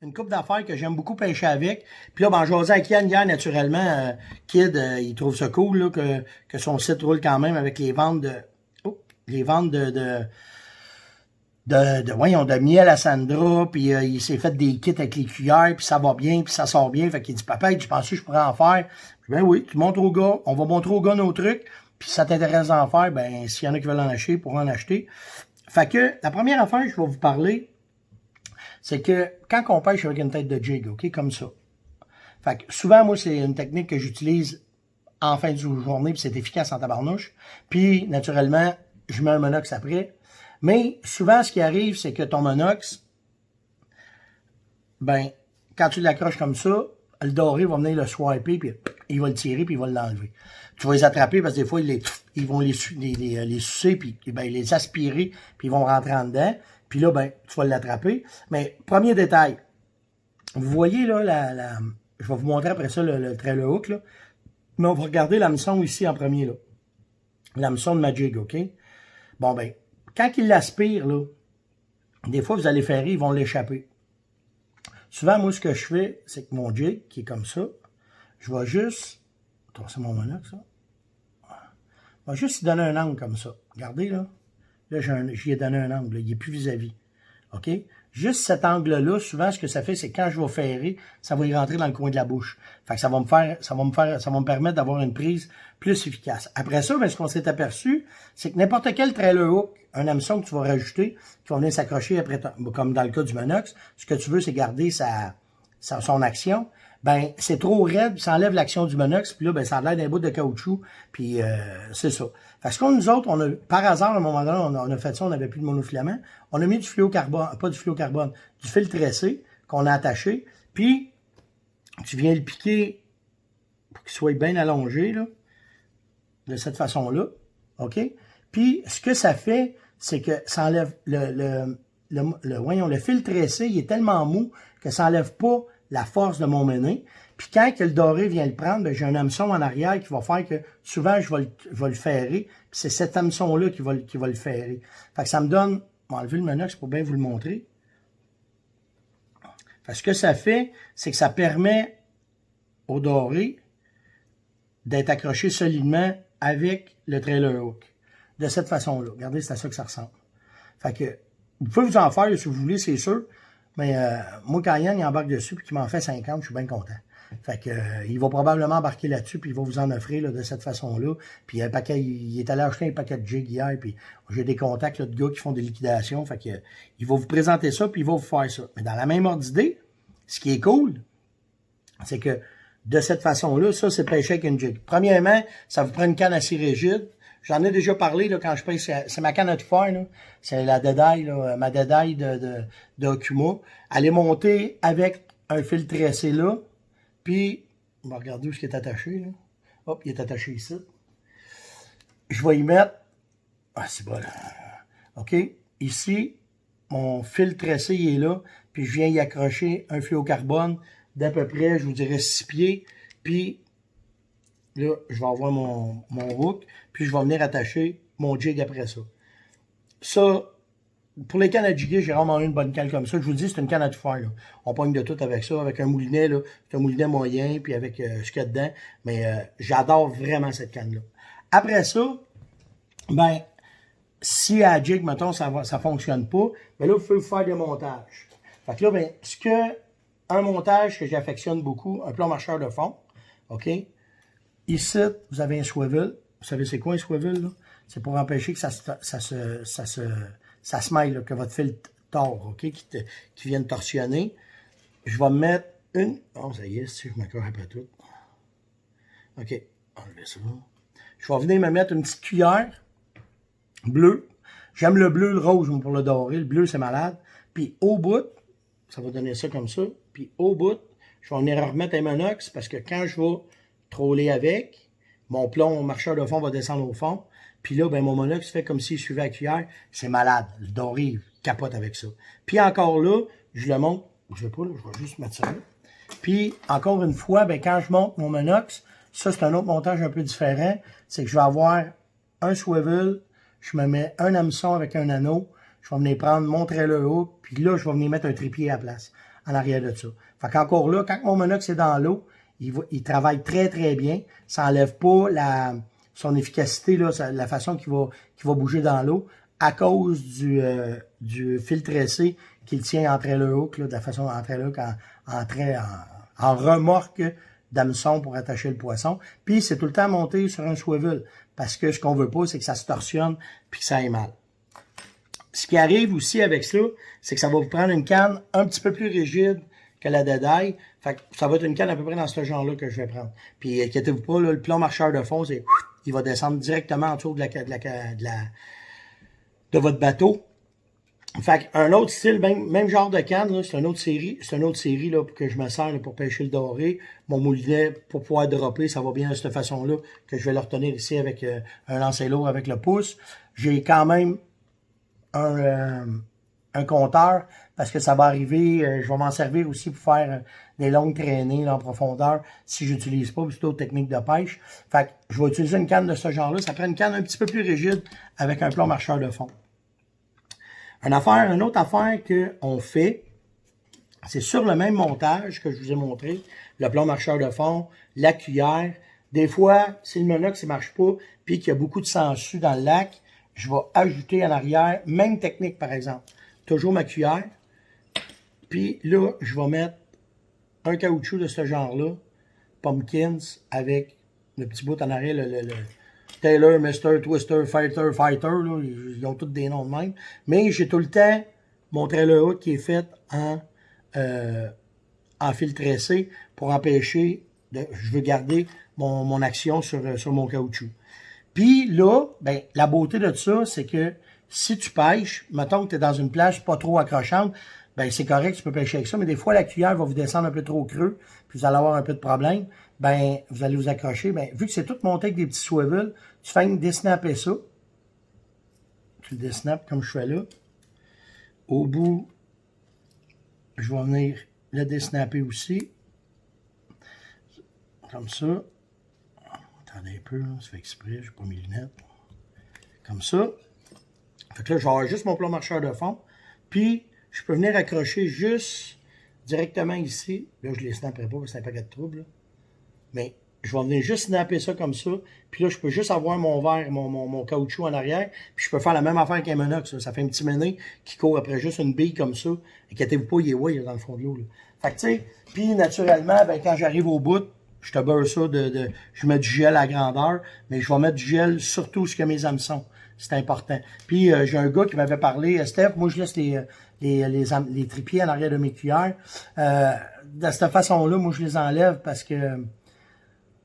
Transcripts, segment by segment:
une coupe d'affaires que j'aime beaucoup pêcher avec. Puis là, ben, j'osais avec Yann hier, naturellement. Kid, il trouve ça cool là, que son site roule quand même avec les ventes de. Oh, les ventes voyons, de miel à Sandra, puis il s'est fait des kits avec les cuillères, puis ça va bien, puis ça sort bien. Fait qu'il dit, papa, je pensais que je pourrais en faire. Je dis, ben oui, tu montres au gars, on va montrer au gars nos trucs, puis si ça t'intéresse d'en faire, ben s'il y en a qui veulent en acheter, ils pourront en acheter. Fait que la première affaire que je vais vous parler, c'est que quand on pêche avec une tête de jig, OK, comme ça. Fait que souvent, moi, c'est une technique que j'utilise en fin de journée, puis c'est efficace en tabarnouche. Puis, naturellement, je mets un monox après. Mais souvent, ce qui arrive, c'est que ton monox, ben, quand tu l'accroches comme ça, le doré va venir le swiper, puis il va le tirer, puis il va l'enlever. Tu vas les attraper parce que des fois, ils vont les sucer, puis ben, les aspirer, puis ils vont rentrer en dedans. Puis là, ben, tu vas l'attraper. Mais, premier détail. Vous voyez, là, je vais vous montrer après ça le trailer hook, là. Mais on va regarder l'hameçon ici en premier, là. L'hameçon de ma jig, OK? Bon, ben, quand il l'aspire, là, des fois, vous allez faire rire, ils vont l'échapper. Souvent, moi, ce que je fais, c'est que mon jig, qui est comme ça, je vais juste... Attends, c'est mon monox, ça. Je vais juste lui donner un angle comme ça. Regardez, là. Là, j'y ai donné un angle. Là. Il n'est plus vis-à-vis. OK? Juste cet angle-là, souvent, ce que ça fait, c'est que quand je vais ferrer, ça va y rentrer dans le coin de la bouche. Fait que ça va me permettre d'avoir une prise plus efficace. Après ça, ben, ce qu'on s'est aperçu, c'est que n'importe quel trailer hook, un hameçon que tu vas rajouter, qui va venir s'accrocher après, comme dans le cas du monox, ce que tu veux, c'est garder son action. Ben, c'est trop raide, puis ça enlève l'action du monox, puis là, ben, ça a l'air d'un bout de caoutchouc, puis c'est ça. Parce que nous autres, on a, par hasard, à un moment donné, on a fait ça, on n'avait plus de monofilament, on a mis du fluocarbone, pas du fluocarbone, du fil tressé qu'on a attaché, puis tu viens le piquer pour qu'il soit bien allongé, là, de cette façon-là, OK? Puis, ce que ça fait, c'est que ça enlève voyons, le fil tressé, il est tellement mou que ça enlève pas la force de mon mené. Puis quand que le doré vient le prendre, ben, j'ai un hameçon en arrière qui va faire que souvent je vais le ferrer. Puis c'est cet hameçon-là qui va le ferrer. Fait que ça me donne... Je vais enlever le monox pour bien vous le montrer. Fait que ce que ça fait, c'est que ça permet au doré d'être accroché solidement avec le trailer hook. De cette façon-là. Regardez, c'est à ça que ça ressemble. Fait que vous pouvez vous en faire si vous voulez, c'est sûr. Mais moi, quand Yann il embarque dessus et qu'il m'en fait 50, je suis bien content. Fait que il va probablement embarquer là-dessus puis il va vous en offrir là, de cette façon-là. Puis un paquet, il est allé acheter un paquet de jig hier puis j'ai des contacts là, de gars qui font des liquidations. Fait que il va vous présenter ça puis il va vous faire ça. Mais dans la même ordre d'idée, ce qui est cool, c'est que de cette façon-là, ça, c'est pêcher avec une jig. Premièrement, ça vous prend une canne assez rigide. J'en ai déjà parlé là, quand je pêche. C'est ma canne à tout faire. C'est la Dedaille, là, ma Dedaille de Okuma. Elle est montée avec un fil tressé là. Puis, on va regarder où est-ce qu'il est attaché. Là. Hop, il est attaché ici. Je vais y mettre... Ah, c'est bon. Là. OK. Ici, mon fil tressé il est là. Puis, je viens y accrocher un fluocarbone d'à peu près, je vous dirais, 6 pieds. Puis... là, je vais avoir mon hook, puis je vais venir attacher mon jig après ça. Ça, pour les cannes à jiguer, j'ai vraiment une bonne canne comme ça. Je vous le dis, c'est une canne à tout faire. Là. On pogne de tout avec ça, avec un moulinet, là. C'est un moulinet moyen, puis avec ce qu'il y a dedans. Mais j'adore vraiment cette canne-là. Après ça, ben, si à la jig, mettons, ça fonctionne pas, ben là, vous pouvez faire des montages. Fait que là, ben, un montage que j'affectionne beaucoup, un plan marcheur de fond, OK? Ici, vous avez un swivel. Vous savez c'est quoi un swivel, là? C'est pour empêcher que ça se mêle, là, que votre fil tord, OK? Qui vienne torsionner. Je vais mettre une... Oh, ça y est, si je m'accorde après tout. OK, enlevez ça. Je vais venir me mettre une petite cuillère bleue. J'aime le bleu, le rose pour le doré. Le bleu, c'est malade. Puis au bout, ça va donner ça comme ça. Puis au bout, je vais venir remettre un monox parce que quand je vais troller avec, mon plomb marcheur de fond va descendre au fond. Puis là, ben, mon monox fait comme s'il suivait la cuillère. C'est malade. Le doré, il capote avec ça. Puis encore là, je le monte. Je vais pas, là, je vais juste mettre ça là. Puis, encore une fois, ben, quand je monte mon monox, ça, c'est un autre montage un peu différent. C'est que je vais avoir un swivel, je me mets un hameçon avec un anneau, je vais venir prendre mon trailer hook, puis là, je vais venir mettre un trépied à la place. en arrière de ça. Fait qu'encore là, quand mon monox est dans l'eau, il travaille très, très bien. Ça n'enlève pas son efficacité, là, la façon qu'il va bouger dans l'eau à cause du fil tressé qu'il tient en trailer hook, là, de la façon en trailer hook, en remorque d'hameçon pour attacher le poisson. Puis c'est tout le temps monté sur un swivel parce que ce qu'on veut pas, c'est que ça se torsionne puis que ça aille mal. Ce qui arrive aussi avec ça, c'est que ça va vous prendre une canne un petit peu plus rigide que la Deadeye. Fait que ça va être une canne à peu près dans ce genre-là que je vais prendre. Puis inquiétez-vous pas, là, le plomb marcheur de fond, il va descendre directement en dessous de votre bateau. Fait un autre style, même genre de canne, c'est une autre série là, que je me sers là, pour pêcher le doré. Mon moulinet, pour pouvoir dropper, ça va bien de cette façon-là, que je vais le retenir ici avec un lancer lourd avec le pouce. J'ai quand même un compteur, parce que ça va arriver, je vais m'en servir aussi pour faire des longues traînées là, en profondeur, si j'utilise pas, plutôt technique de pêche. Fait que je vais utiliser une canne de ce genre-là. Ça prend une canne un petit peu plus rigide avec un plomb marcheur de fond. Une autre affaire qu'on fait, c'est sur le même montage que je vous ai montré, le plomb marcheur de fond, la cuillère. Des fois, si le monox ne marche pas, puis qu'il y a beaucoup de sangsues dans le lac, je vais ajouter en arrière, même technique par exemple, toujours ma cuillère. Puis là, je vais mettre un caoutchouc de ce genre-là, Pumpkins, avec le petit bout en arrière, le Taylor, Mr. Twister, Fighter, là, ils ont tous des noms de même. Mais j'ai tout le temps mon trailer hook qui est fait en fil tressé pour empêcher, je veux garder mon action sur mon caoutchouc. Puis là, ben, la beauté de ça, c'est que si tu pêches, mettons que tu es dans une plage pas trop accrochante, ben c'est correct, tu peux pêcher avec ça, mais des fois la cuillère va vous descendre un peu trop creux, puis vous allez avoir un peu de problème, ben vous allez vous accrocher. Ben, vu que c'est tout monté avec des petits swivels, tu fais désnapper ça. Tu le désnappes comme je fais là. Au bout, je vais venir le désnapper aussi. Comme ça. Attendez un peu, là, ça fait exprès, j'ai pas mes lunettes. Comme ça. Fait que là, je vais avoir juste mon plomb marcheur de fond. Puis, je peux venir accrocher juste directement ici. Là, je ne les snapperai pas parce que c'est un paquet de troubles. Là. Mais je vais venir juste snapper ça comme ça. Puis là, je peux juste avoir mon verre, mon caoutchouc en arrière. Puis je peux faire la même affaire qu'un monox. Ça fait un petit mené qui court après juste une bille comme ça. Inquiétez-vous pas, il est ouais, dans le fond de l'eau. Fait que tu sais, puis naturellement, ben, quand j'arrive au bout, je te beurre ça je mets du gel à grandeur, mais je vais mettre du gel surtout sur mes hameçons. C'est important. Puis j'ai un gars qui m'avait parlé, Steph, moi je laisse les trépieds en arrière de mes cuillères. De cette façon-là, moi je les enlève parce que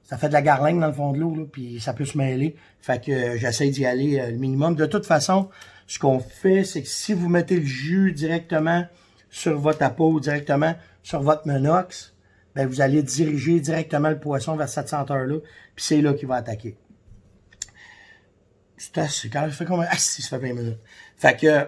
ça fait de la garlingue dans le fond de l'eau, là, puis ça peut se mêler. Fait que j'essaie d'y aller le minimum. De toute façon, ce qu'on fait, c'est que si vous mettez le jus directement sur votre apôt, directement sur votre monox, ben vous allez diriger directement le poisson vers cette senteur-là, puis c'est là qu'il va attaquer. C'est quand je fais combien? Ah, si, ça fait 20 minutes. Fait que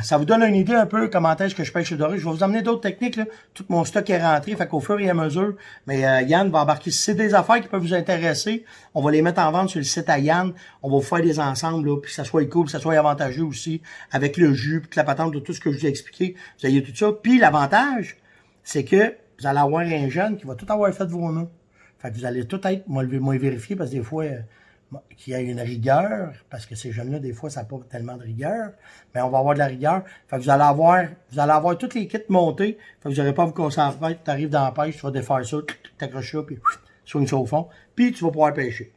ça vous donne une idée un peu comment est-ce que je pêche le doré. Je vais vous emmener d'autres techniques, là. Tout mon stock est rentré, fait qu'au fur et à mesure, mais Yann va embarquer. Si c'est des affaires qui peuvent vous intéresser, on va les mettre en vente sur le site à Yann. On va vous faire des ensembles, là, puis que ça soit cool, que ça soit avantageux aussi, avec le jus, puis la patente de tout ce que je vous ai expliqué. Vous avez tout ça. Puis l'avantage, c'est que vous allez avoir un jeune qui va tout avoir fait de vos mains. Fait que vous allez tout être, moi vérifier, parce que des fois, qu'il y a une rigueur, parce que ces jeunes-là, des fois, ça n'a pas tellement de rigueur, mais on va avoir de la rigueur. Fait que vous allez avoir toutes les kits montés. Fait que vous n'aurez pas à vous concentrer. Tu arrives dans la pêche, tu vas défaire ça, t'accroches ça, puis swing ça au fond, puis tu vas pouvoir pêcher.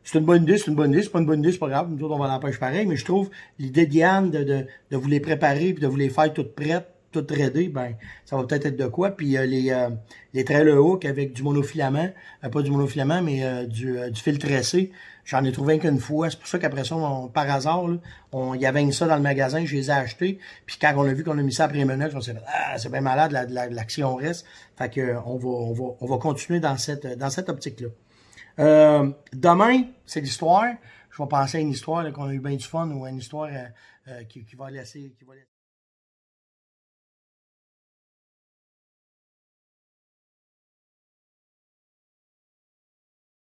C'est une bonne idée, c'est pas une bonne idée, c'est pas grave. Nous autres, on va à la pêche pareil, mais je trouve l'idée d'Yann de vous les préparer, puis de vous les faire toutes prêtes, tout ready, ben, ça va peut-être être de quoi. Puis les trailer hook avec du monofilament, pas du monofilament, mais du fil tressé, j'en ai trouvé qu'une fois. C'est pour ça qu'après ça, par hasard, il y avait ça dans le magasin, je les ai achetés. Puis quand on a vu qu'on a mis ça après les menottes, on s'est dit, ah, c'est bien malade, l'action reste. Fait que on va continuer dans cette optique-là. Demain, c'est l'histoire. Je vais penser à une histoire qu'on a eu bien du fun ou à une histoire qui va laisser.